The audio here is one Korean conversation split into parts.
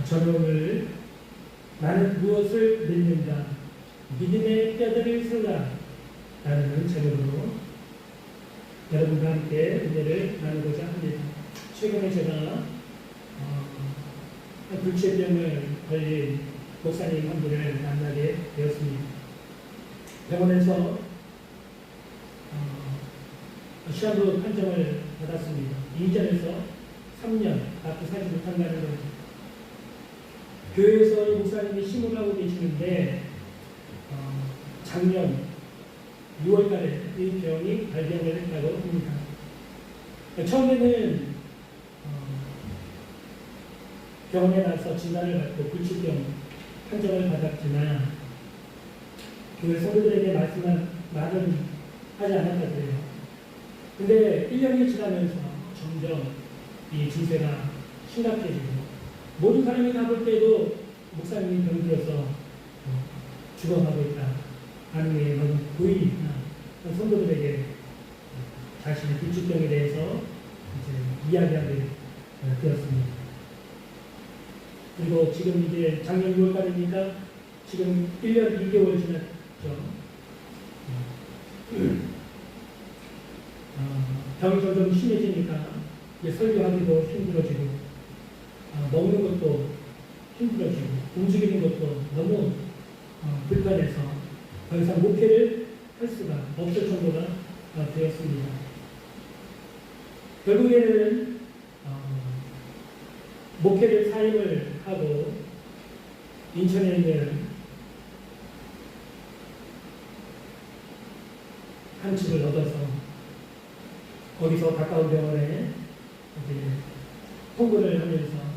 저는 오늘 나는 무엇을 믿는가? 믿음의 뼈대를 세우라 라는 제목으로 여러분과 함께 은혜를 나누고자 합니다. 최근에 제가 불치병을 걸린 목사님 한 분을 만나게 되었습니다. 병원에서 시한부 판정을 받았습니다. 2전에서 3년 앞으로 살지 못한다는 겁니다. 교회에서 목사님이 심호하고 계시는데 작년 6월달에 이 병이 발견을 했다고 합니다. 처음에는 병원에 가서 진단을 받고 불치병 판정을 받았지만 교회 성도들에게 말은 하지 않았다고요. 근데 1년이 지나면서 점점 이 증세가 심각해지고 모든 사람이 가볼 때도 목사님이 병들어서 죽어가고 있다 하는 게 너무 보이니까 성도들에게 자신의 불치병에 대해서 이제 이야기하게 되었습니다. 그리고 지금 이제 작년 6월달이니까 지금 1년 2개월 지났죠. 병이 점점 심해지니까 이제 설교하기도 힘들어지고 먹는 것도 힘들어지고 움직이는 것도 너무 불편해서 더 이상 목회를 할 수가 없을 정도가 되었습니다. 결국에는 목회를 사임을 하고 인천에 있는 한 집을 얻어서 거기서 가까운 병원에 이제 통보를 하면서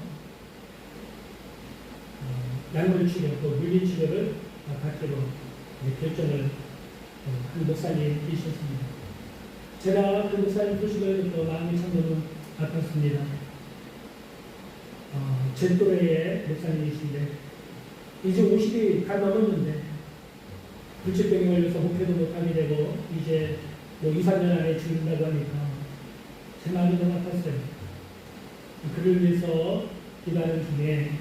약물 치료 또 물리 치료를 받기로 결정을 한 목사님이셨습니다. 제가 그 목사님 소식을 듣고 마음이 참 너무 아팠습니다. 제 또래의 목사님이신데 이제 50이 다 넘었는데 불치병에 걸려서 목회도 못하게 되고 이제 2, 3년 안에 죽는다고 하니까 제 마음이 너무 아팠어요. 그를 위해서 기도하는 중에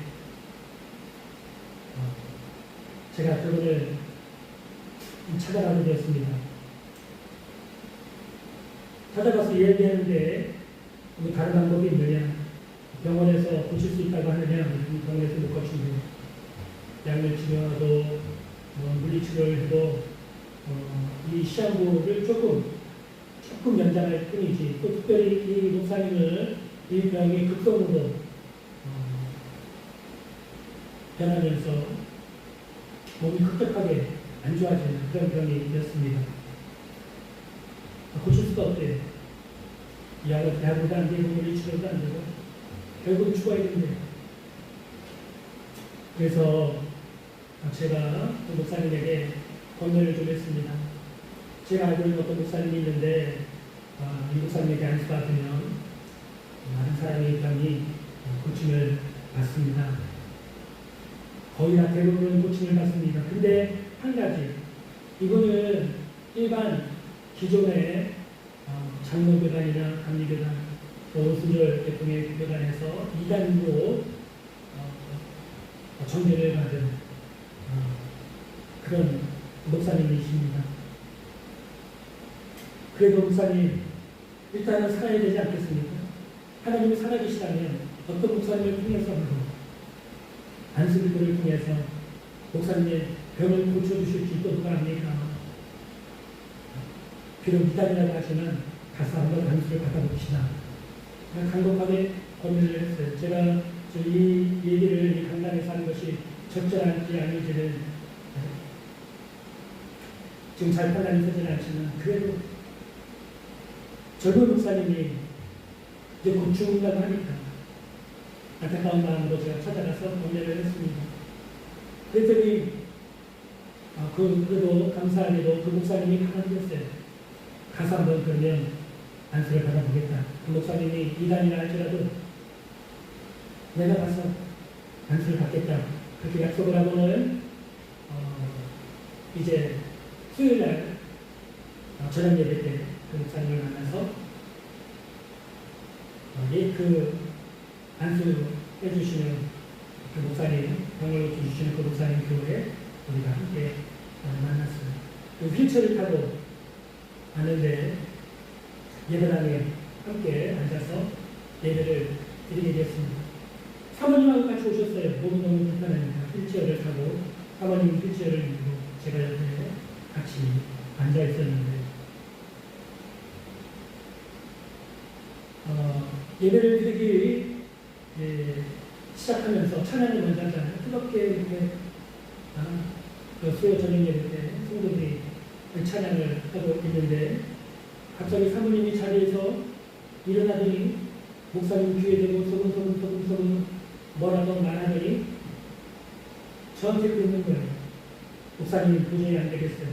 제가 그분을 찾아가게 되었습니다. 찾아가서 얘기하는데 다른 방법이 있느냐? 병원에서 고칠 수 있다고 하느냐? 병원에서 못 고치고 약물 치료하고 물리 치료를 해도 이 시한부를 조금 연장할 뿐이지 또 특별히 이 목사님을 이 병이 극성으로 변하면서 몸이 급격하게 안 좋아지는 그런 병이 되었습니다. 고칠 수가 없대요. 약으로도 안 되고 물리 치료도 안 되고 결국은 죽어야 된대요. 그래서 제가 그 목사님에게 권면을 좀 했습니다. 제가 알고 있는 어떤 목사님이 있는데 이 목사님에게 안수받으면 많은 사람의 병이 고침을 받습니다. 거의 다 대부분 고침을 받습니다. 근데 한 가지, 이분은 일반 기존의 장로교단이나 감리교단, 오순절 대통령의 교단에서 2단으로 전제를 받은 그런 목사님이십니다. 그래도 목사님, 일단은 살아야 되지 않겠습니까? 하나님이 살아계시다면 어떤 목사님을 통해서라도 안수기도를 통해서 목사님의 병을 고쳐주실지 또 누가 압니까? 비록 이단이라고 하지만 가서 한번 안수를 받아봅시다. 간곡하게 권유를 했어요. 제가 이 얘기를 이 강단에서 하는 것이 적절한지 아닌지는 지금 잘 판단이 서지는 않지만 그래도 젊은 목사님이 이제 곧 죽는다고 하니까 안타까운 마음으로 제가 찾아가서 권유를 했습니다. 그랬더니 그래도 감사하게도 그 목사님이 가만히 가서 한번 그러면 안수를 받아보겠다. 그 목사님이 이단이라 할지라도 내가 가서 안수를 받겠다. 그렇게 약속을 하고는 이제 수요일날 저녁 예배 때 그 목사님을 만나서 그 안수 해주시는 그 목사님, 병을 고쳐주시는 그 목사님 교회에 우리가 함께 만났어요. 그 휠체어를 타고 가는데 예배당에 함께 앉아서 예배를 드리게 됐습니다. 사모님하고 같이 오셨어요. 몸이 너무 불편하니까 휠체어를 타고 사모님 휠체어를 밀고 제가 옆에 같이 앉아 있었는데 예배를 드리기 시작하면서 찬양을 먼저 하잖아요. 뜨겁게 이렇게 수요 저녁 예배 때 성도들이 찬양을 하고 있는데 갑자기 사모님이 자리에서 일어나더니 목사님 귀에 대고 소금 뭐라고 말하더니 저한테 그러는 거예요. 목사님 도저히 안 되겠어요.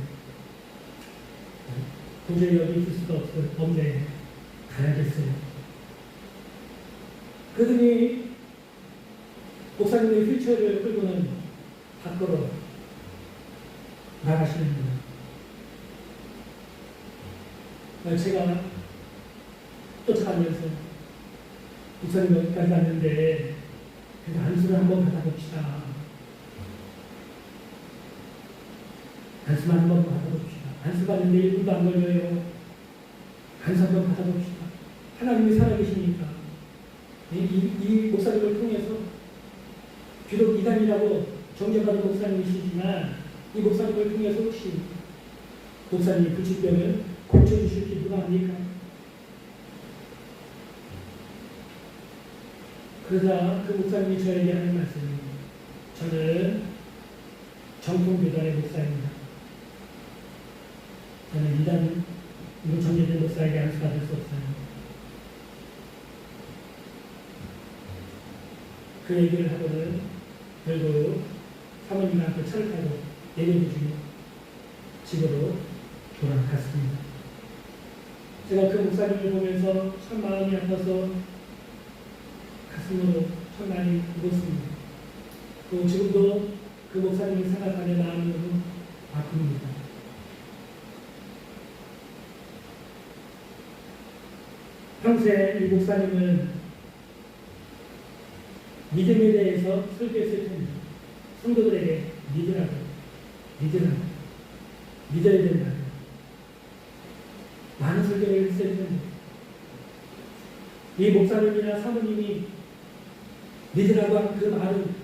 도저히 여기 있을 수가 없네. 가야겠어요. 그러더니 목사님의 휠체어를 끌고는 밖으로 나가시는 거예요. 제가 쫓아가면서 목사님 여기까지 왔는데 그래도 안수를 한번 받아봅시다. 안수만 한번 받아봅시다. 안수 받는데 1분도 안 걸려요. 안수 한번 받아봅시다. 하나님이 살아계시니까 이 목사님을 통해서 비록 이단이라고 정죄받은 목사님이시지만 이 목사님을 통해서 혹시 목사님 불치병을 고쳐주실 기도가 아닙니까? 그러자 그 목사님이 저에게 하는 말씀이 저는 정통교단의 목사입니다. 저는 이단으로 정죄된 목사에게 안수받을 수 없어요. 그 얘기를 하고는 결국 사모님한테 차를 타고 예배를 주고 집으로 돌아갔습니다. 제가 그 목사님을 보면서 참 마음이 아파서 가슴으로 참 많이 울었습니다. 또 지금도 그 목사님을 생각하는 마음으로 아픕니다. 평소에 이 목사님은 믿음에 대해서 설교했을 텐데 성도들에게 믿으라고 믿어야 된다고 많은 설교를 했을 텐데 이 목사님이나 사모님이 믿으라고 한 그 말은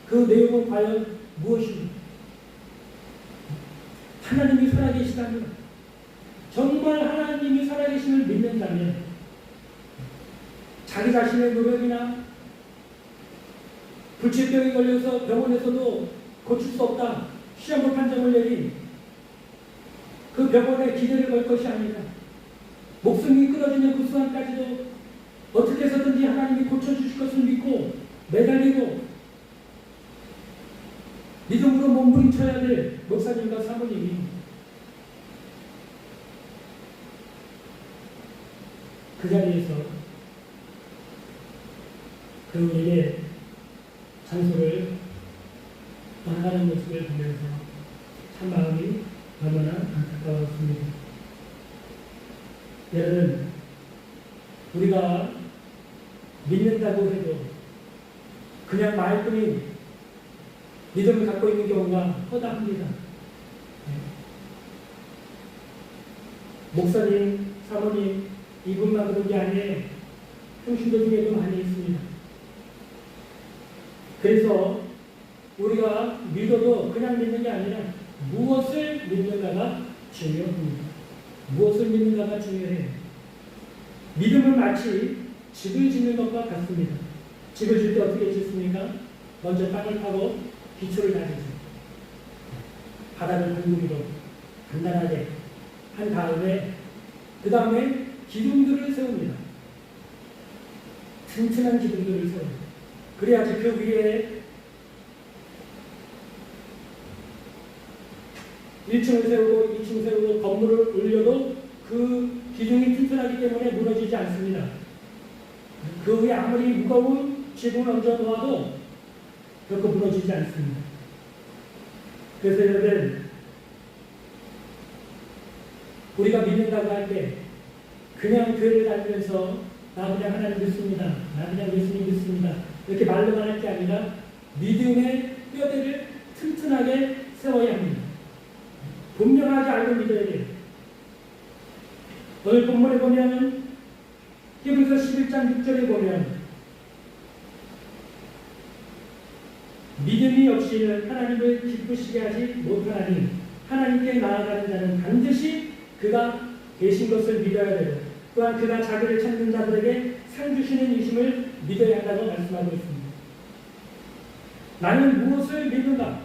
그 내용은 과연 무엇인가? 하나님이 살아계시다면 정말 하나님이 살아계심을 믿는다면 자기 자신의 노력이나 불치병이 걸려서 병원에서도 고칠 수 없다. 시험을 판정을 내린 그 병원에 기대를 걸 것이 아니라 목숨이 끊어지는 그 순간까지도 어떻게 해서든지 하나님이 고쳐주실 것을 믿고 매달리고 믿음으로 몸부림쳐야 될 목사님과 사모님이 그 자리에서 그 우리의 장소를 떠나가는 모습을 보면서 참 마음이 너무나 안타까웠습니다. 여러분, 우리가 믿는다고 해도 그냥 말뿐인 믿음을 갖고 있는 경우가 허다합니다. 목사님, 사모님, 이분만 그런 게 아니에요. 형신들 중에도 많이 있습니다. 그래서 우리가 믿어도 그냥 믿는 게 아니라 무엇을 믿는가가 중요합니다. 무엇을 믿는가가 중요해요. 믿음은 마치 집을 짓는 것과 같습니다. 집을 질 때 어떻게 짓습니까? 먼저 땅을 파고 기초를 다지죠. 바닥을 둥그리고 간단하게 한 다음에 그 다음에 기둥들을 세웁니다. 튼튼한 기둥들을 세웁니다. 그래야지 그 위에 1층을 세우고 2층 세우고 건물을 올려도 그 기둥이 튼튼하기 때문에 무너지지 않습니다. 그 위에 아무리 무거운 지붕을 얹어 놓아도 결코 무너지지 않습니다. 그래서 여러분, 우리가 믿는다고 할 때 그냥 교회를 다니면서 나 그냥 하나님 믿습니다. 나 그냥 예수님 믿습니다. 이렇게 말로만 할 게 아니라 믿음의 뼈대를 튼튼하게 세워야 합니다. 분명하게 알고 믿어야 돼요. 오늘 본문에 보면 히브리서 11장 6절에 보면 믿음이 없이는 하나님을 기쁘시게 하지 못하나니 하나님께 나아가는 자는 반드시 그가 계신 것을 믿어야 되고 또한 그가 자기를 찾는 자들에게 상 주시는 이심을 믿어야 한다고 말씀하고 있습니다. 나는 무엇을 믿는가?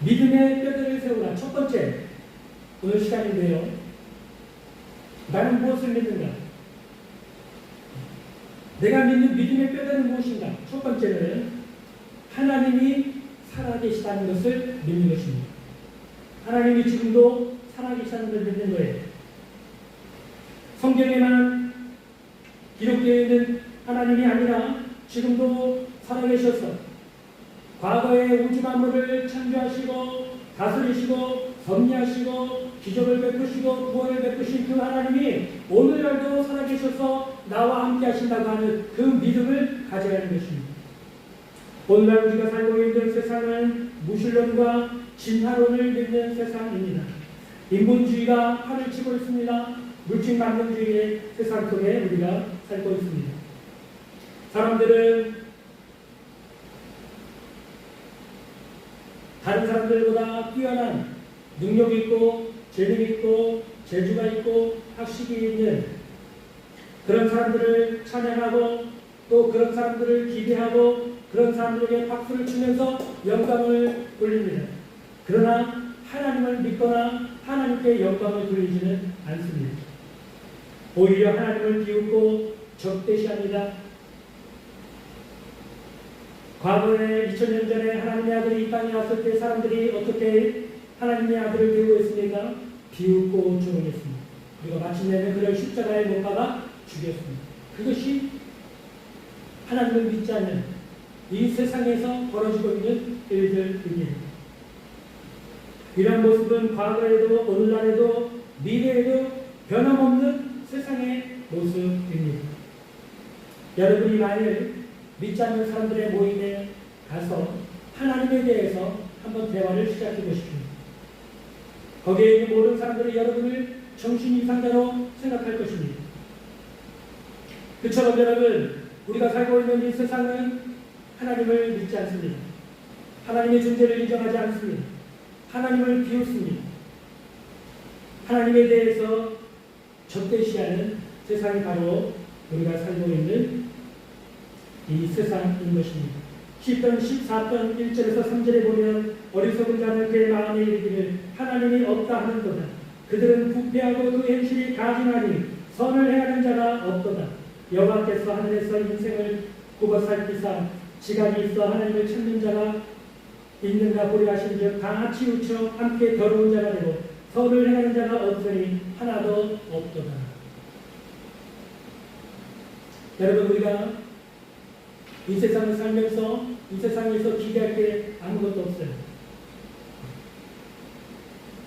믿음의 뼈대를 세우라. 첫 번째 오늘 시간인데요. 나는 무엇을 믿는가? 내가 믿는 믿음의 뼈대는 무엇인가? 첫 번째는 하나님이 살아계시다는 것을 믿는 것입니다. 하나님이 지금도 살아계시다는 것을 믿는 거예요. 성경에만 기록되어 있는 하나님이 아니라 지금도 살아계셔서 과거의 우주 만물을 창조하시고 다스리시고 섭리하시고 기적을 베푸시고 구원을 베푸신 그 하나님이 오늘날도 살아계셔서 나와 함께 하신다고 하는 그 믿음을 가져야 하는 것입니다. 오늘날 우리가 살고 있는 세상은 무신론과 진화론을 믿는 세상입니다. 인본주의가 판을 치고 있습니다. 물질만능주의의 세상 속에 우리가 살고 있습니다. 사람들은 다른 사람들보다 뛰어난 능력이 있고 재능이 있고 재주가 있고 학식이 있는 그런 사람들을 찬양하고 또 그런 사람들을 기대하고 그런 사람들에게 박수를 치면서 영광을 돌립니다. 그러나 하나님을 믿거나 하나님께 영광을 돌리지는 않습니다. 오히려 하나님을 비웃고 적대시합니다. 과거에 2000년 전에 하나님의 아들이 이 땅에 왔을 때 사람들이 어떻게 하나님의 아들을 대우했습니까? 비웃고 조롱했습니다. 그리고 마침내는 그를 십자가에 못 박아 죽였습니다. 그것이 하나님을 믿지 않는 이 세상에서 벌어지고 있는 일들입니다. 이런 모습은 과거에도 오늘날에도 미래에도 변함없는 세상의 모습입니다. 여러분이 만일 믿지 않는 사람들의 모임에 가서 하나님에 대해서 한번 대화를 시작해 보십시오. 거기에 있는 모든 사람들이 여러분을 정신 이상자로 생각할 것입니다. 그처럼 여러분, 우리가 살고 있는 이 세상은 하나님을 믿지 않습니다. 하나님의 존재를 인정하지 않습니다. 하나님을 비웃습니다. 하나님에 대해서 적대시하는 세상이 바로 우리가 살고 있는 이 세상인 것입니다. 시편 14편 1절에서 3절에 보면 어리석은 자는 그의 마음에 이르기를 하나님이 없다 하는도다. 그들은 부패하고 그 행실이 가증하니 선을 행하는 자가 없도다. 여호와께서 하늘에서 인생을 굽어 살피사 지각이 있어 하나님을 찾는 자가 있는가 보려 하신즉 다 치우쳐 함께 더러운 자가 되고 선을 행하는 자가 없으니 하나도 없도다. 여러분, 우리가 이 세상을 살면서 이 세상에서 기대할 게 아무것도 없어요.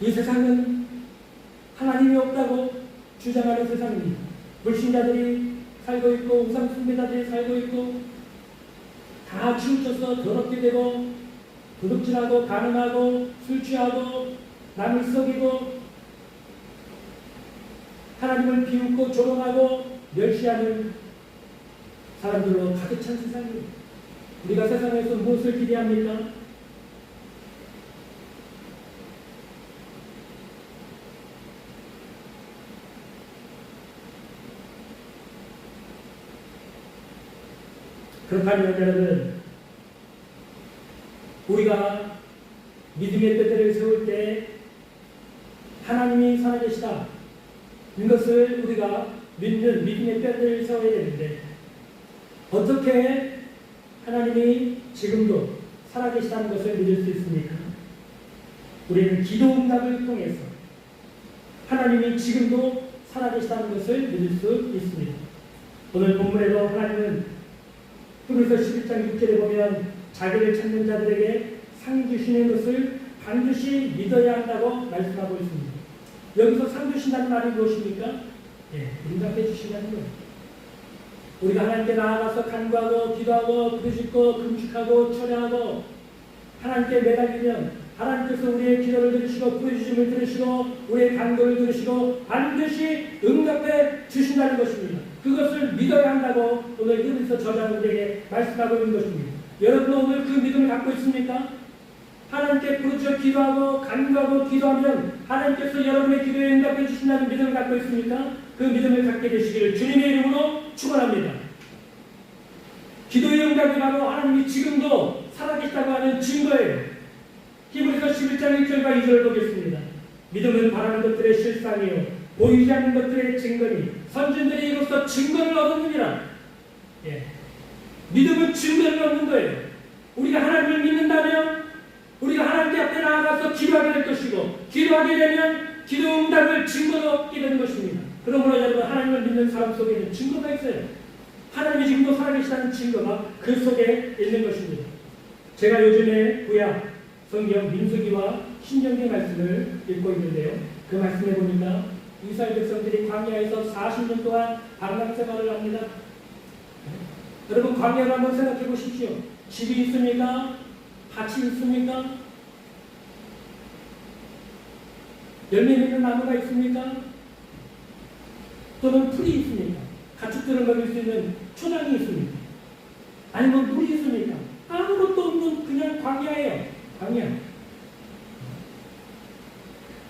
이 세상은 하나님이 없다고 주장하는 세상입니다. 불신자들이 살고 있고 우상숭배자들이 살고 있고 다 치우쳐서 더럽게 되고 도둑질하고 가늠하고 술 취하고 남을 속이고 하나님을 비웃고 조롱하고 멸시하는 사람들로 가득 찬 세상입니다. 우리가 세상에서 무엇을 기대합니까? 그렇다면 여러분, 우리가 믿음의 뼈대를 세울 때 하나님이 살아계시다, 이것을 우리가 믿는 믿음의 뼈대를 세워야 되는데 어떻게 하나님이 지금도 살아계시다는 것을 믿을 수 있습니까? 우리는 기도 응답을 통해서 하나님이 지금도 살아계시다는 것을 믿을 수 있습니다. 오늘 본문에도 하나님은 히브리서 11장 6절에 보면 자기를 찾는 자들에게 상 주시는 것을 반드시 믿어야 한다고 말씀하고 있습니다. 여기서 상 주신다는 말이 무엇입니까? 응답해 주신다는 거예요. 우리가 하나님께 나아가서 간구하고 기도하고 부르짖고 금식하고 철야하고 하나님께 매달리면 하나님께서 우리의 기도를 들으시고 부르짖음을 들으시고 우리의 간구를 들으시고 반드시 응답해 주신다는 것입니다. 그것을 믿어야 한다고 오늘 히브리서 저자는 우리에게 말씀하고 있는 것입니다. 여러분 오늘 그 믿음을 갖고 있습니까? 하나님께 부르짖어 기도하고 간구하고 기도하면 하나님께서 여러분의 기도에 응답해 주신다는 믿음을 갖고 있습니까? 그 믿음을 갖게 되시기를 주님의 이름으로 축원합니다. 기도의 응답이 바로 하나님이 지금도 살아계시다고 하는 증거예요. 히브리서 11장 1절과 2절을 보겠습니다. 믿음은 바라는 것들의 실상이요 보이지 않는 것들의 증거니 선진들이 이로써 증거를 얻었느니라. 예. 믿음은 증거를 얻는 거예요. 우리가 하나님을 믿는다면 우리가 하나님께 앞에 나아가서 기도하게 될 것이고 기도하게 되면 기도 응답을 증거로 얻게 되는 것입니다. 그러므로 여러분 하나님을 믿는 사람 속에는 증거가 있어요. 하나님이 지금도 살아계시다는 증거가 그 속에 있는 것입니다. 제가 요즘에 구약 성경 민수기와 신명기 말씀을 읽고 있는데요. 그 말씀에 보니까 이스라엘 백성들이 광야에서 40년 동안 방랑생활을 합니다. 여러분 광야를 한번 생각해 보십시오. 집이 있습니까? 밭이 있습니까? 열매 맺는 나무가 있습니까? 또는 풀이 있습니까? 가축들을 먹일 수 있는 초장이 있습니까? 아니면 물이 있습니까? 아무것도 없는 그냥 광야예요. 광야.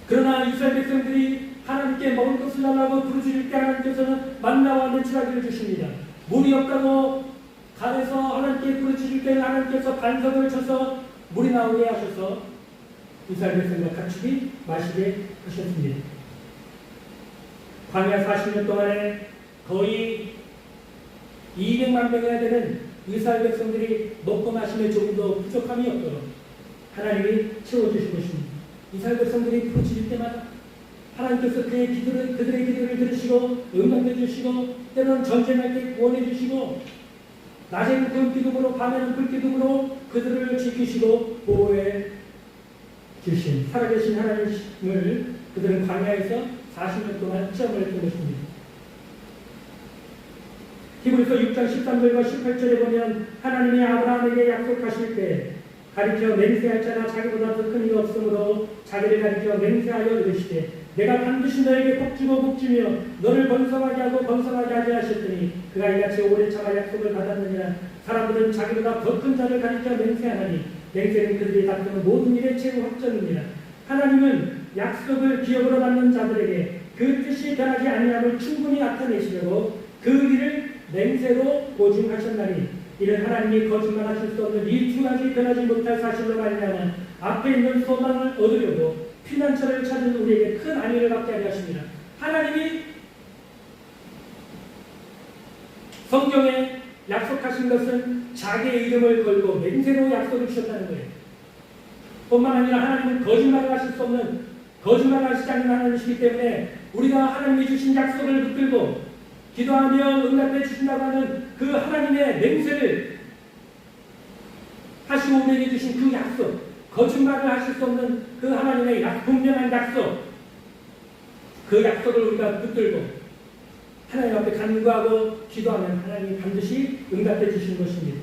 그러나 이스라엘 백성들이 하나님께 먹을 것을 달라고 부르짖을 때 하나님께서는 만나와 메추라기를 주십니다. 물이 없다고 갈에서 하나님께 부르짖을 때는 하나님께서 반석을 쳐서 물이 나오게 하셔서 이스라엘 백성과 가축이 마시게 하셨습니다. 광야 40년 동안에 거의 200만 명이나 되는 이스라엘 백성들이 먹고 마심에 조금도 부족함이 없도록 하나님이 채워주신 것입니다. 이스라엘 백성들이 부르짖을 때마다 하나님께서 그들의 기도를 들으시고 응답해 주시고 때로는 전쟁할 때 구원해 주시고 낮에는 금기둥으로 밤에는 불기둥으로 그들을 지키시고 보호해 주신 살아계신 하나님을 그들은 광야에서 40년 동안 체험을 했던 것입니다. 히브리서 6장 13절과 18절에 보면 하나님이 아브라함에게 약속하실 때 가리켜 맹세할 자나 자기보다 더 큰 이가 없으므로 자기를 가리켜 맹세하여 이르시되 내가 반드시 너에게 복주고 복주며 너를 번성하게 하고 번성하게 하게 하셨더니 그가 이같이 오래 참아 약속을 받았느니라. 사람들은 자기보다 더 큰 자를 가리켜 맹세하나니 맹세는 그들이 다투는 모든 일의 최고 확정입니다. 하나님은 약속을 기업으로 받는 자들에게 그 뜻이 변하지 아니함을 충분히 나타내시려고 그 일을 맹세로 보증하셨나니 이는 하나님이 거짓말하실 수 없는 이 두 가지 변하지 못할 사실로 말미암아 앞에 있는 소망을 얻으려고 피난처를 찾은 우리에게 큰 안위를 받게 하려 하십니다. 하나님이 성경에 약속하신 것은 자기의 이름을 걸고 맹세로 약속을 주셨다는 거예요. 뿐만 아니라 하나님은 거짓말을 하실 수 없는 거짓말을 하시지 않는 하나님이시기 때문에 우리가 하나님이 주신 약속을 붙들고 기도하며 응답해 주신다고 하는 그 하나님의 맹세를 하시고 우리에게 주신 그 약속, 거짓말을 하실 수 없는 그 하나님의 분명한 약속, 그 약속을 우리가 붙들고 하나님 앞에 간구하고 기도하면 하나님이 반드시 응답해 주시는 것입니다.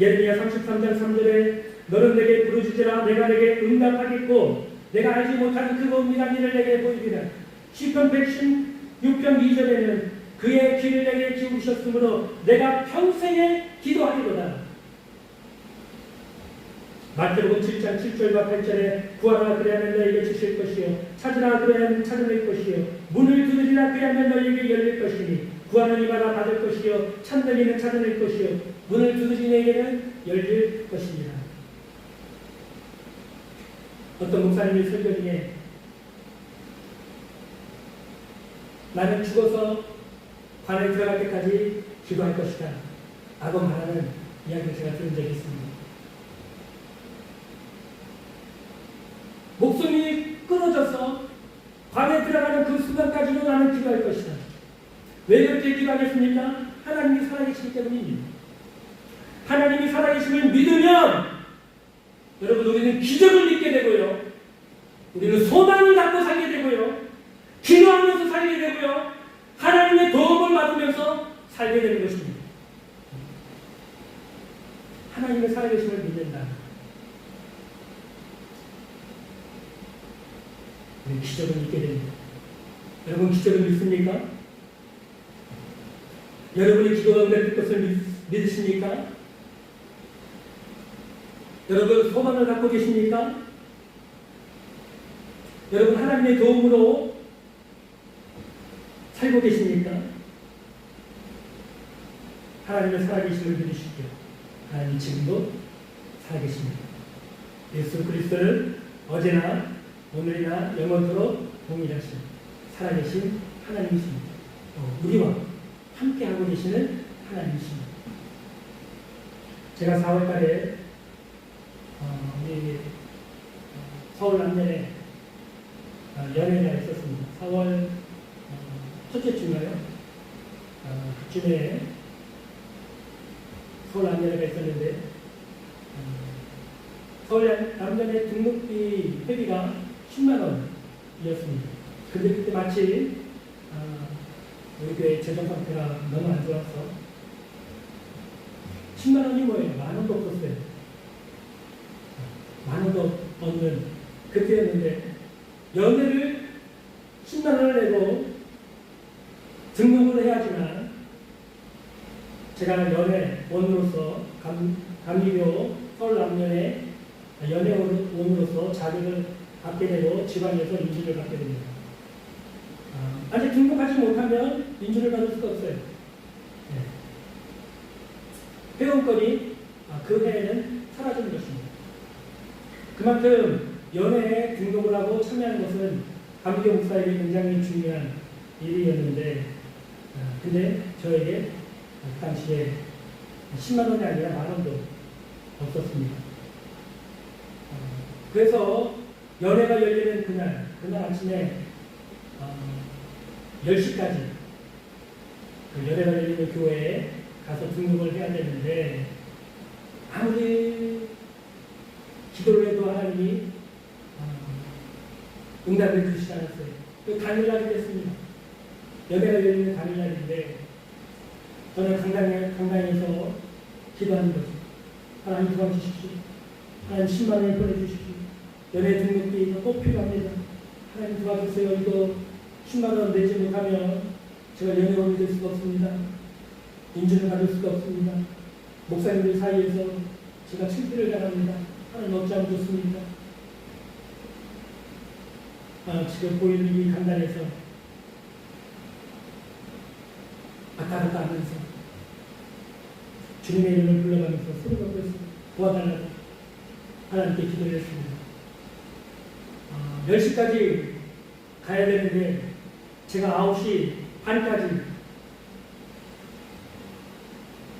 예레미야 33장 3절에 너는 내게 부르짖으라 내가 내게 응답하겠고 내가 알지 못하는 그 은밀한 일을 내게 보이리라. 시편 116편 2절에는 그의 귀를 내게 기울이셨으므로 내가 평생에 기도하리로다. 마태복음 7장 7절과 8절에 구하라 그리하면 너에게 주실 것이요 찾으라 그리하면 찾아낼 것이요 문을 두드리라 그리하면 너에게 열릴 것이니 구하는 이마다 받을 것이요 찾는 이는 찾아낼 것이요 문을 두드리는 이에게는 열릴 것입니다. 어떤 목사님이 설교 중에 나는 죽어서 관에 들어갈 때까지 기도할 것이다 라고 말하는 이야기를 제가 들은 적이 있습니다. 목숨이 끊어져서 관에 들어가는 그 순간까지도 나는 기도할 것이다. 왜 그렇게 기도하겠습니까? 하나님이 살아계시기 때문입니다. 하나님이 살아계심을 믿으면 여러분 우리는 기적을 믿게 되고요. 우리는 소망을 갖고 살게 되고요. 기도하면서 살게 되고요. 하나님의 도움을 받으면서 살게 되는 것입니다. 하나님의 살아계심을 믿는다. 우리 기적을 믿게 됩니다. 여러분 기적을 믿습니까? 여러분의 기도가 응답될 것을 믿으십니까? 여러분 소망을 갖고 계십니까? 여러분 하나님의 도움으로 살고 계십니까? 하나님의 살아계심을 믿으십시오. 하나님 지금도 살아계십니다. 예수 그리스도는 어제나 오늘이나 영원토록 동일하신 살아계신 하나님이십니다. 우리와 함께하고 계시는 하나님이십니다. 제가 4월달에 우리 서울 남면에 연회가 있었습니다. 4월 첫째 주인가요? 그쯤에 서울 남면회가 있었는데 서울 남면회 등록비 회비가 10만 원이었습니다. 근데 그때 마치 우리 교회 재정 상태가 너무 안 좋아서 10만 원이 뭐예요? 만 원도 없었어요. 만 원도 없는 그때였는데 연회를 10만 원을 내고 등록을 해야지만 제가 연회원으로서 감리교 서울 남면회 연회원으로서 자격을 받게 되고 지방에서 인준을 받게 됩니다. 아직 등록하지 못하면 인준을 받을 수가 없어요. 네. 회원권이 그 해에는 사라지는 것입니다. 그만큼 연회에 등록을 하고 참여하는 것은 감리교 목사에게 굉장히 중요한 일이었는데 근데 저에게 그 당시에 10만 원이 아니라 만 원도 없었습니다. 그래서 연회가 열리는 그날 아침에 10시까지 그 연회가 열리는 교회에 가서 등록을 해야 되는데 아무리 기도를 해도 하나님이 응답을 주시지 않았어요. 그 당일날이 됐습니다. 연회가 열리는 당일날인데 저는 강당에서 기도하는 거죠. 하나님 도와주십시오. 하나님 10만 원을 보내주십시오. 연회 등록비가 꼭 필요합니다. 하나님 도와주세요. 이거 10만 원 내지 못하면 제가 연회원이 될 수가 없습니다. 인준을 받을 수가 없습니다. 목사님들 사이에서 제가 창피를 당합니다. 하나님 어찌하면 좋습니까? 지금 보이는 이 강단에서 왔다 갔다 하면서 주님의 이름을 불러가면서 소리가 그랬습니다. 도와달라고 하나님께 기도를 했습니다. 10시까지 가야 되는데 제가 9시 반까지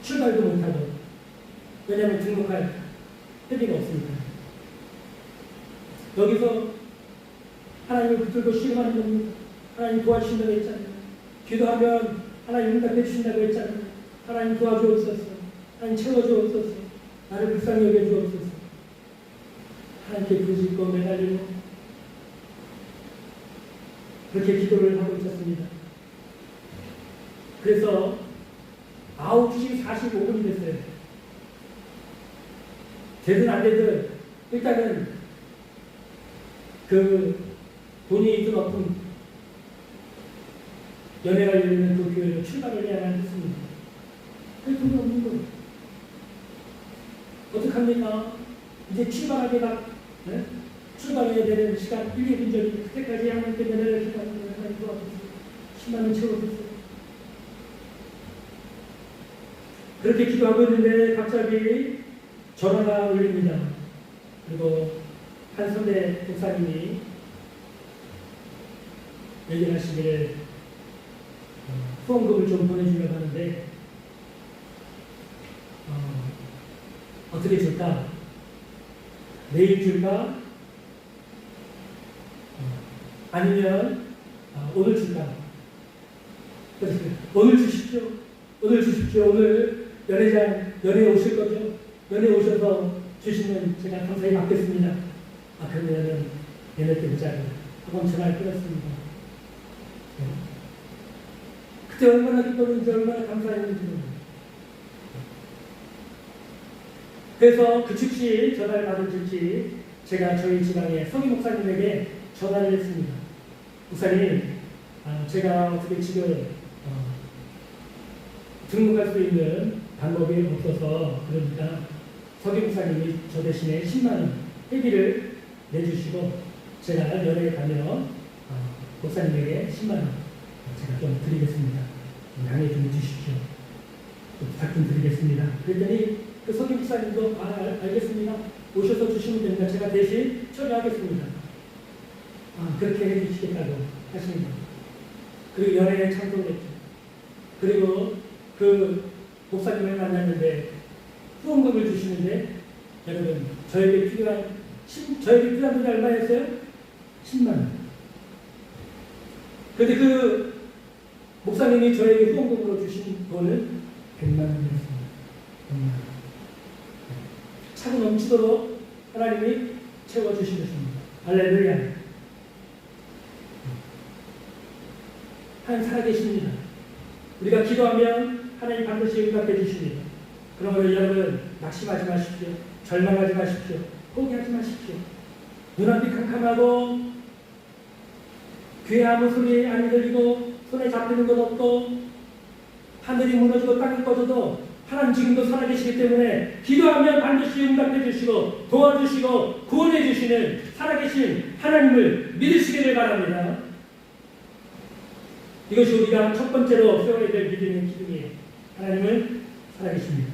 출발도 못하고 왜냐하면 등록할 회비가 없으니까 여기서 하나님을 붙들고 신음하는 겁니다. 하나님 도와주신다고 했잖아요. 기도하면 하나님 응답해 주신다고 했잖아요. 하나님 도와주옵소서. 하나님 채워주옵소서. 나를 불쌍히 여겨주옵소서. 하나님께 부르짖고 매달리고 그렇게 기도를 하고 있었습니다. 그래서 9시 45분이 됐어요. 되든 안 되든 일단은 그 돈이 있든 없든 연회가 열리는 그 교회로 출발을 해야만 했습니다. 그 돈이 없는 거예요. 어떡합니까? 이제 출발하게 출발해야 되는 시간 1, 2분 전이 그때까지 하나님께 매달려 기도하는 하나님 도와주세요. 10만 원 채워주세요. 그렇게 기도하고 있는데 갑자기 전화가 울립니다. 그리고 한 선배 목사님이 얘기하시기를 후원금을 좀 보내주려고 하는데 어떻게 줄까? 내일 줄까? 아니면 오늘 줄까? 오늘 주십시오. 오늘 주십시오. 오늘 연회에 오실 거죠? 연회에 오셔서 주시면 제가 감사히 받겠습니다. 그러면은 연회 때 보자고 하고 전화를 끊었습니다. 그때 얼마나 기뻤는지 얼마나 감사했는지 모릅니다. 그래서 그 즉시 전화를 받은 즉시 제가 저희 지방의 서기 목사님에게 전화를 했습니다. 목사님, 제가 어떻게 지금 등록할 수 있는 방법이 없어서 그러니까 서기 목사님이 저 대신에 10만 원 회비를 내주시고 제가 연회에 가면 목사님에게 10만 원 제가 좀 드리겠습니다. 양해 좀 해주십시오. 부탁 좀 드리겠습니다. 그랬더니 그 서기 목사님도 알겠습니다. 오셔서 주시면 됩니다. 제가 대신 처리하겠습니다. 그렇게 해주시겠다고 하십니다. 그리고 연회에 참석했죠. 그리고 그 목사님을 만났는데 후원금을 주시는데 여러분 저에게 필요한 돈이 얼마였어요? 10만 원. 그런데 그 목사님이 저에게 후원금으로 주신 돈은 100만 원이었습니다. 100만 원. 차고 넘치도록 하나님이 채워주신 것입니다. 할렐루야. 하나님 살아계십니다. 우리가 기도하면 하나님 반드시 응답해 주십니다. 그러므로 여러분 낙심하지 마십시오. 절망하지 마십시오. 포기하지 마십시오. 눈앞이 캄캄하고 귀에 아무 소리 안 들리고 손에 잡히는 것 없고 하늘이 무너지고 땅이 꺼져도 하나님 지금도 살아계시기 때문에 기도하면 반드시 응답해 주시고 도와주시고 구원해 주시는 살아계신 하나님을 믿으시기를 바랍니다. 이것이 우리가 첫 번째로 세워야 될 믿음의 기둥이에요. 하나님을 살아계십니다.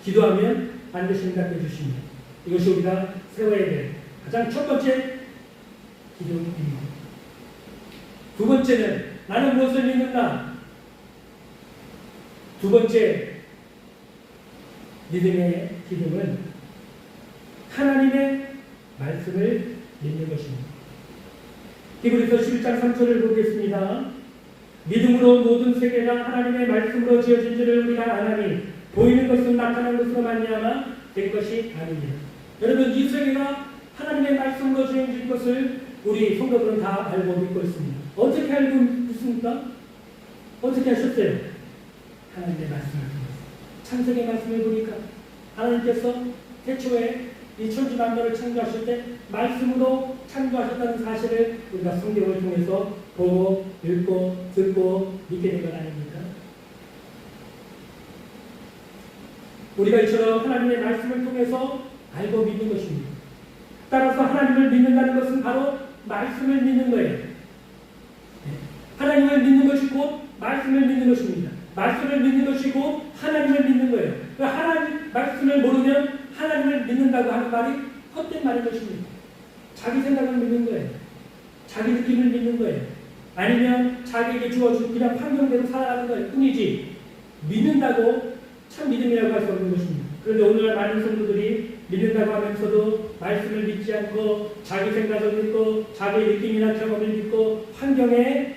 기도하면 반드시 응답해 주십니다. 이것이 우리가 세워야 될 가장 첫 번째 기둥입니다. 두 번째는 나는 무엇을 믿는가? 두 번째 믿음의 기둥은 하나님의 말씀을 믿는 것입니다. 히브리서 11장 3절을 보겠습니다. 믿음으로 모든 세계가 하나님의 말씀으로 지어진 줄을 우리가 아나니 보이는 것은 나타난 것으로 말미암아 된 것이 아닙니다. 여러분 이 세계가 하나님의 말씀으로 지어진 것을 우리 성도들은 다 알고 믿고 있습니다. 어떻게 알고 있습니까? 어떻게 하셨어요? 하나님의 말씀을 통해서 창세기 말씀을 보니까 하나님께서 태초에 이 천지 만물을 창조하실 때 말씀으로 창조하셨다는 사실을 우리가 성경을 통해서 보고 읽고 듣고 믿게 된 것 아닙니까? 우리가 이처럼 하나님의 말씀을 통해서 알고 믿는 것입니다. 따라서 하나님을 믿는다는 것은 바로 말씀을 믿는 거예요. 하나님을 믿는 것이 곧 말씀을 믿는 것입니다. 말씀을 믿는 것이 곧 하나님을 믿는 거예요. 하나님 말씀을 모르면 하나님을 믿는다고 하는 말이 헛된 말인 것입니다. 자기 생각을 믿는 거예요. 자기 느낌을 믿는 거예요. 아니면 자기에게 주어진 그냥 환경대로 살아가는 거예요. 뿐이지 믿는다고 참 믿음이라고 할 수 없는 것입니다. 그런데 오늘날 많은 성도들이 믿는다고 하면서도 말씀을 믿지 않고 자기 생각을 믿고 자기 느낌이나 경험을 믿고 환경에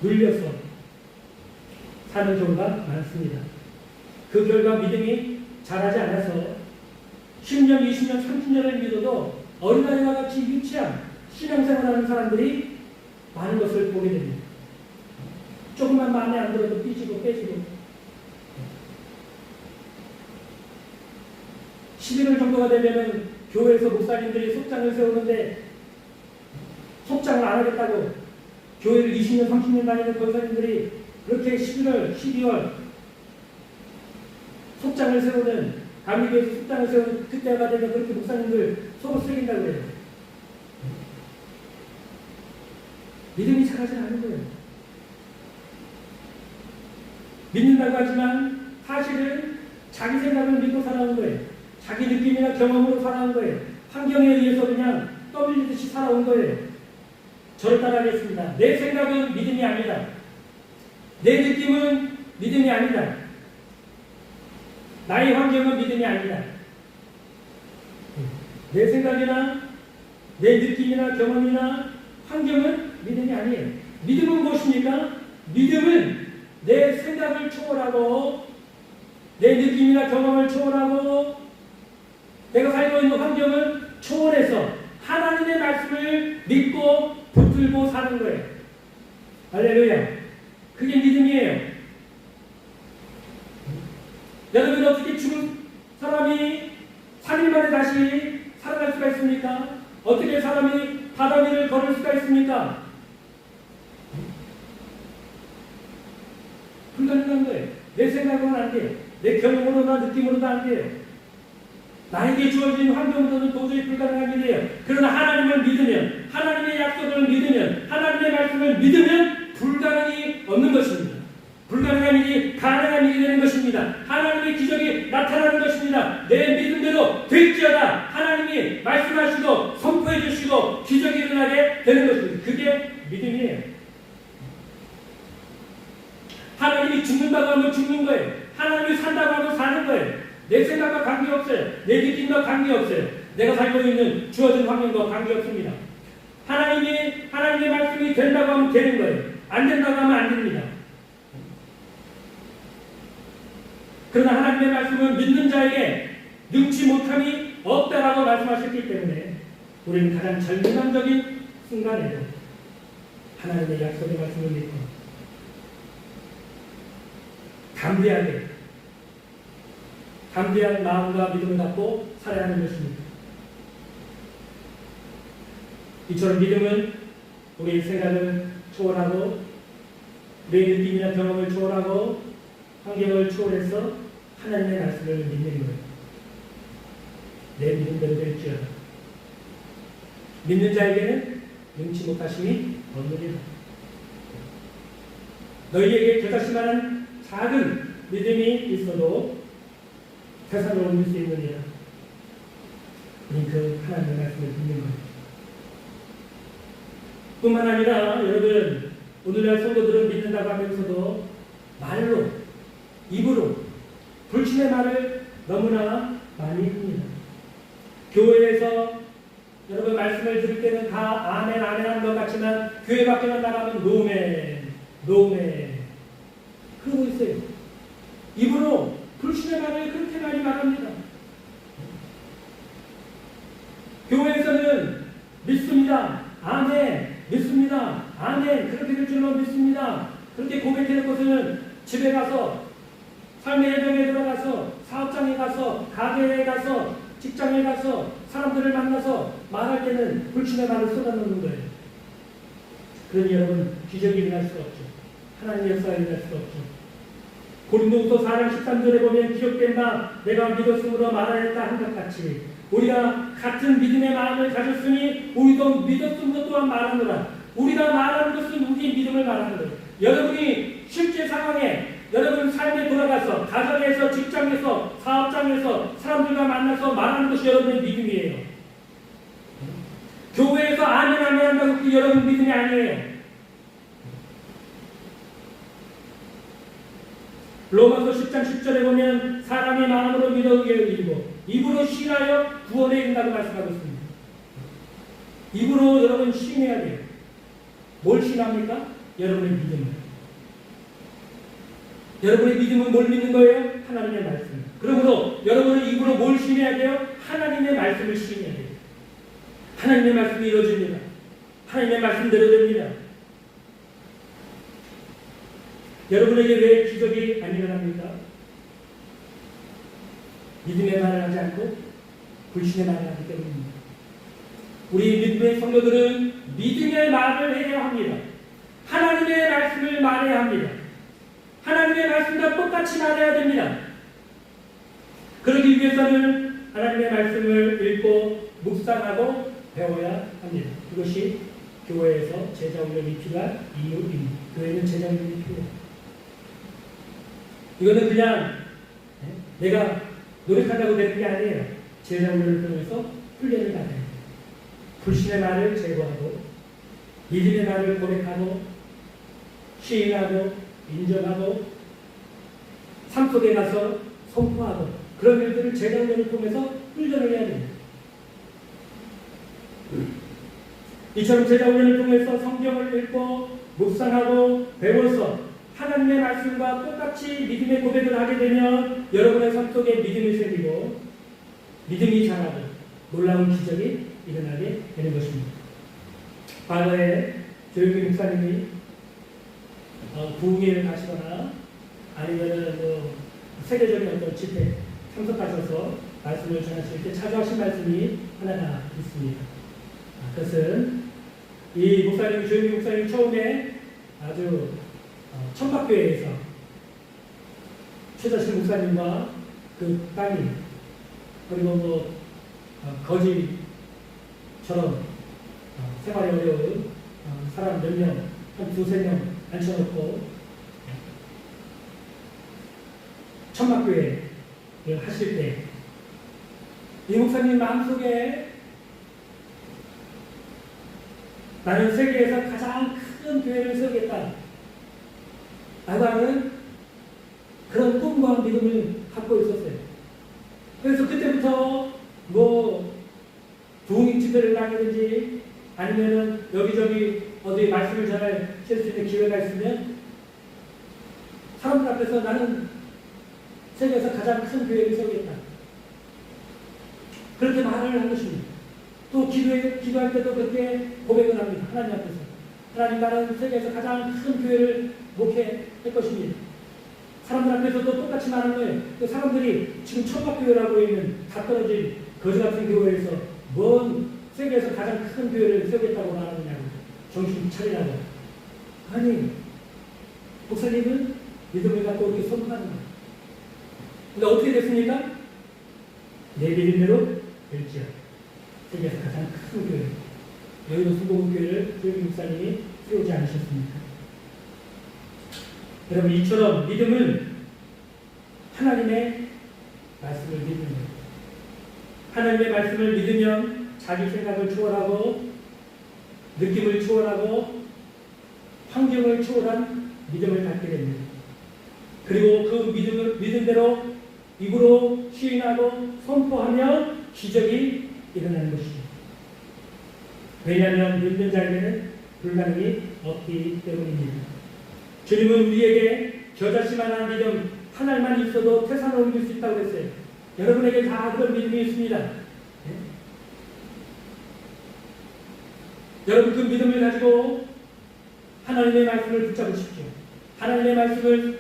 눌려서 사는 경우가 많습니다. 그 결과 믿음이 자라지 않아서 10년, 20년, 30년을 믿어도 어린아이와 같이 유치한 신앙생활하는 사람들이 많은 것을 보게 됩니다. 조금만 마음에 안 들어도 삐지고 빼지고 11월 정도가 되면은 교회에서 목사님들이 속장을 세우는데 속장을 안 하겠다고 교회를 20년, 30년 다니는 권사님들이 그렇게 11월, 12월 속장을 세우는 감리교에서 속장을 세우는 그때가 되면 그렇게 목사님들 속을 쓰긴다고 그래요. 믿음이 자라지 않은 거예요. 믿는다고 하지만 사실은 자기 생각을 믿고 살아온 거예요. 자기 느낌이나 경험으로 살아온 거예요. 환경에 의해서 그냥 떠밀리듯이 살아온 거예요. 저를 따라하겠습니다. 내 생각은 믿음이 아니다. 내 느낌은 믿음이 아니다. 나의 환경은 믿음이 아니다. 내 생각이나 내 느낌이나 경험이나 환경은 믿음이 아니에요. 믿음은 무엇입니까? 믿음은 내 생각을 초월하고 내 느낌이나 경험을 초월하고 내가 살고 있는 환경을 초월해서 하나님의 말씀을 믿고 붙들고 사는 거예요. 할렐루야. 그게 믿음이에요. 여러분 어떻게 죽은 사람이 3일 만에 다시 살아날 수가 있습니까? 어떻게 사람이 바다 위를 걸을 수가 있습니까? 불가능한 거예요. 내 생각으로는 안 돼요. 내 경험으로나 느낌으로도 안 돼요. 나에게 주어진 환경으로는 도저히 불가능한 일이에요. 그러나 하나님을 믿으면, 하나님의 약속을 믿으면, 하나님의 말씀을 믿으면 불가능이 없는 것입니다. 불가능한 일이 가능한 일이 되는 것입니다. 하나님의 기적이 나타나는 것입니다. 내 믿음대로 될지어다 하나님이 말씀하시고 선포해 주시고 기적이 일어나게 되는 것입니다. 그게 믿음이에요. 하나님이 죽는다고 하면 죽는 거예요. 하나님이 산다고 하면 사는 거예요. 내 생각과 관계없어요. 내 느낌과 관계없어요. 내가 살고 있는 주어진 환경과 관계없습니다. 하나님의 말씀이 된다고 하면 되는 거예요. 안 된다고 하면 안 됩니다. 그러나 하나님의 말씀은 믿는 자에게 능치 못함이 없다라고 말씀하셨기 때문에 우리는 가장 절망적인 순간에도 하나님의 약속의 말씀을 믿고 담대한 마음과 믿음을 갖고 살아야 하는 것입니다. 이처럼 믿음은 우리의 생각을 초월하고 우리의 느낌이나 경험을 초월하고 환경을 초월해서 하나님의 말씀을 믿는 거예요. 내 믿음대로 될지어다. 믿는 자에게는 능치 못하심이 없느니라. 너희에게 겨자씨만한 작은 믿음이 있어도 세상을 옮길 수 있느니라. 우리는 그 하나님의 말씀을 믿는 거예요. 뿐만 아니라 여러분 오늘날 성도들은 믿는다고 하면서도 말로 입으로 불신의 말을 너무나 많이 합니다. 교회에서 여러분 말씀을 들을 때는 다 아멘 하는 것 같지만 교회 밖에만 나가면 노멘 그러고 있어요. 입으로 불신의 말을 그렇게 많이 말합니다. 교회에서는 믿습니다. 아멘 믿습니다. 아멘 그렇게 될 줄로 믿습니다. 그렇게 고백하는 것은 집에 가서 삶의 현장에 들어가서 사업장에 가서 가게에 가서 직장에 가서 사람들을 만나서 말할 때는 불신의 말을 쏟아놓는 거예요. 그러니 여러분 기적이 일어날 수가 없죠. 하나님의 역사가 일어날 수가 없죠. 고린도후서 4장 13절에 보면 기록된 바 내가 믿었으므로 말하였다 한 것 같이 우리가 같은 믿음의 마음을 가졌으니 우리도 믿었으므로 또한 말하노라. 우리가 말하는 것은 우리의 믿음을 말하는 거예요. 여러분이 실제 상황에 여러분 삶에 돌아가서 가정에서 직장에서 사업장에서 사람들과 만나서 말하는 것이 여러분의 믿음이에요. 교회에서 아멘 한다고 그게 여러분 믿음이 아니에요. 로마서 10장 10절에 보면 사람이 마음으로 믿어 의에 이르고 입으로 신하여 구원에 이른다고 말씀하고 있습니다. 입으로 여러분 신해야 돼요. 뭘 신합니까? 여러분의 믿음을. 여러분의 믿음은 뭘 믿는 거예요? 하나님의 말씀. 그러므로 여러분은 입으로 뭘 신해야 돼요? 하나님의 말씀을 신해야 돼요. 하나님의 말씀이 이루어집니다. 하나님의 말씀대로 됩니다. 여러분에게 왜 기적이 안 일어납니까? 믿음의 말을 하지 않고 불신의 말을 하기 때문입니다. 우리 믿음의 성도들은 믿음의 말을 해야 합니다. 하나님의 말씀을 말해야 합니다. 하나님의 말씀과 똑같이 말해야 됩니다. 그러기 위해서는 하나님의 말씀을 읽고 묵상하고 배워야 합니다. 그것이 교회에서 제자 훈련이 필요한 이유입니다. 교회는 제자 훈련이 필요해요. 이거는 그냥 내가 노력한다고 되는 게 아니에요. 제자 훈련을 통해서 훈련을 받아야 돼요. 불신의 말을 제거하고 믿음의 말을 고백하고 시인하고 인정하고 삶 속에 가서 선포하고 그런 일들을 제자 훈련을 통해서 훈련을 해야 됩니다. 이처럼 제자 훈련을 통해서 성경을 읽고 묵상하고 배워서 하나님의 말씀과 똑같이 믿음의 고백을 하게 되면 여러분의 삶 속에 믿음이 생기고 믿음이 자라고 놀라운 기적이 일어나게 되는 것입니다. 과거에 조용기 목사님이 부흥회를 가시거나 아니면은 뭐 세계적인 어떤 집회 참석하셔서 말씀을 전하실 때 자주하신 말씀이 하나가 있습니다. 그것은 이 목사님, 조용기 목사님 처음에 아주 청박교회에서 최자실 목사님과 그 따님 그리고 뭐 거지처럼 생활이 어려운 사람 몇 명, 한 두세 명 앉혀놓고 천막교회 하실 때 이 목사님 마음속에 나는 세계에서 가장 큰 교회를 세우겠다 라고 하는 그런 꿈과 믿음을 갖고 있었어요. 그래서 그때부터 뭐 부흥 집회를 다니든지 아니면은 여기저기 어디 말씀을 전할 수 있는 기회가 있으면 사람들 앞에서 나는 세계에서 가장 큰 교회를 세우겠다. 그렇게 말을 한 것입니다. 또 기도할 때도 그렇게 고백을 합니다. 하나님 앞에서. 하나님 나는 세계에서 가장 큰 교회를 목회할 것입니다. 사람들 앞에서도 똑같이 말하는 거예요. 그 사람들이 지금 천박교회라고 있는 다 떨어진 거지 같은 교회에서 뭔 세계에서 가장 큰 교회를 세우겠다고 말하느냐고. 정신 차리라고. 아니, 목사님은 믿음을 갖고 이렇게 선포하는 거예요. 근데 어떻게 됐습니까? 내 믿음대로 될지어. 세계에서 가장 큰 교회. 여의도 수도교회를 조용기 목사님이 세우지 않으셨습니까? 여러분, 이처럼 믿음은 하나님의 말씀을 믿는 거예요. 하나님의 말씀을 믿으면 자기 생각을 초월하고 느낌을 초월하고 환경을 초월한 믿음을 갖게 됩니다. 그리고 그 믿음대로 입으로 시인하고 선포하면 기적이 일어나는 것이죠. 왜냐하면 믿는 자에게는 불가능이 없기 때문입니다. 주님은 우리에게 겨자씨만한 믿음 하나만 있어도 태산을 옮길 수 있다고 했어요. 여러분에게 다 그런 믿음이 있습니다. 네? 여러분 그 믿음을 가지고 하나님의 말씀을 붙잡으십시오. 하나님의 말씀을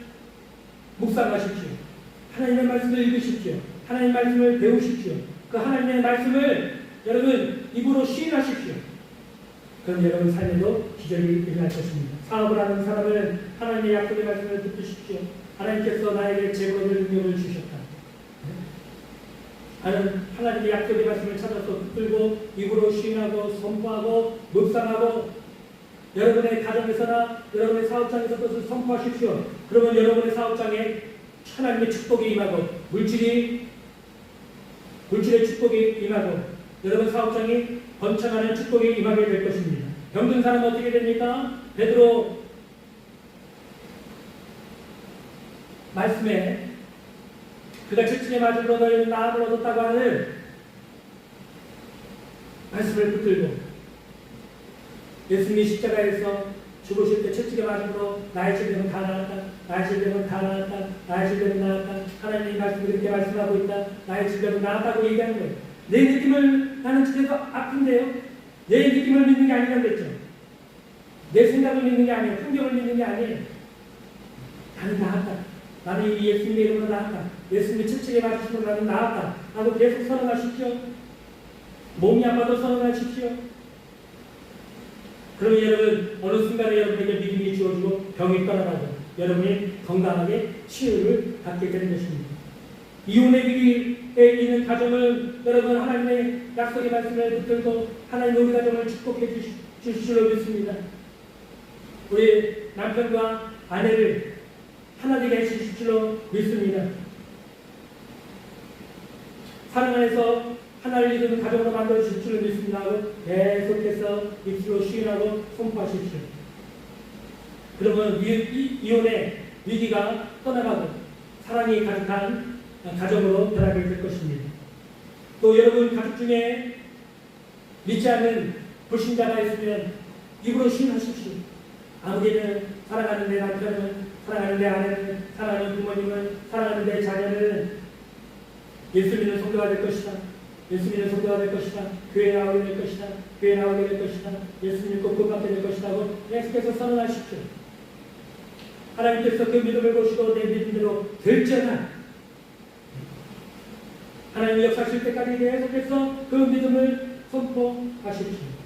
묵상하십시오. 하나님의 말씀을 읽으십시오. 하나님의 말씀을 배우십시오. 그 하나님의 말씀을 여러분 입으로 시인하십시오. 그럼 여러분 삶에도 기적이 일어날 것입니다. 사업을 하는 사람은 하나님의 약속의 말씀을 붙드십시오. 하나님께서 나에게 재물을 능력을 주셨다. 하나님의 약속의 말씀을 찾아서 붙들고 입으로 시인하고 선포하고 묵상하고 여러분의 가정에서나 여러분의 사업장에서 그것을 선포하십시오. 그러면 여러분의 사업장에 하나님의 축복이 임하고 물질의 축복이 임하고 여러분 사업장이 번창하는 축복이 임하게 될 것입니다. 병든 사람은 어떻게 됩니까? 베드로 말씀에 그가 채찍에 맞음으로 너희는 나음을 얻었다고 하는 말씀을 붙들고 예수님이 십자가에서 죽으실 때 채찍에 맞음으로 나의 질병은 다 나았다. 나의 질병은 다 나았다. 나의 질병은 나았다. 하나님의 말씀이 그렇게 말씀하고 있다. 나의 질병은 나았다고 얘기하는 거예요. 내 느낌을 나는 집에서 아픈데요. 내 느낌을 믿는 게 아니라고 그랬죠. 내 생각을 믿는 게 아니에요. 환경을 믿는 게 아니에요. 나는 나았다. 나는 이 예수님의 이름으로 나았다. 예수님의 채찍에 맞으심으로 나는 나았다. 라고 계속 선언하십시오. 몸이 아파도 선언하십시오. 그러면 여러분 어느 순간에 여러분에게 믿음이 주어지고 병이 떠나가고 여러분이 건강하게 치유를 받게 되는 것입니다. 이혼의 위기에 있는 가정을 여러분 하나님의 약속의 말씀을 붙들고 하나님 우리 가정을 축복해 주실 줄로 믿습니다. 우리 남편과 아내를 하나 되게 해주실 줄로 믿습니다. 사랑 안에서 하나를 이루는 가정으로 만들어주실 줄로 믿습니다. 계속해서 입술로 시인하고 선포하십시오. 그러면 이혼의 위기가 떠나가고 사랑이 가득한 가정으로 변하게 될 것입니다. 또 여러분 가족 중에 믿지 않는 불신자가 있으면 입으로 시인하십시오. 아무개는 사랑하는 내 남편은, 사랑하는 내 아내는, 사랑하는 부모님은, 사랑하는 내 자녀는 예수 믿는 성도가 될 것이다. 예수님의 성도가 될 것이다. 교회 나오게 될 것이다. 교회 나오게 될 것이다. 예수님 믿고 구원받게 될 것이라고 계속해서 선언하십시오. 하나님께서 그 믿음을 보시고 내 믿음대로 될지어다. 하나님의 역사하실 때까지 계속해서 그 믿음을 선포하십시오.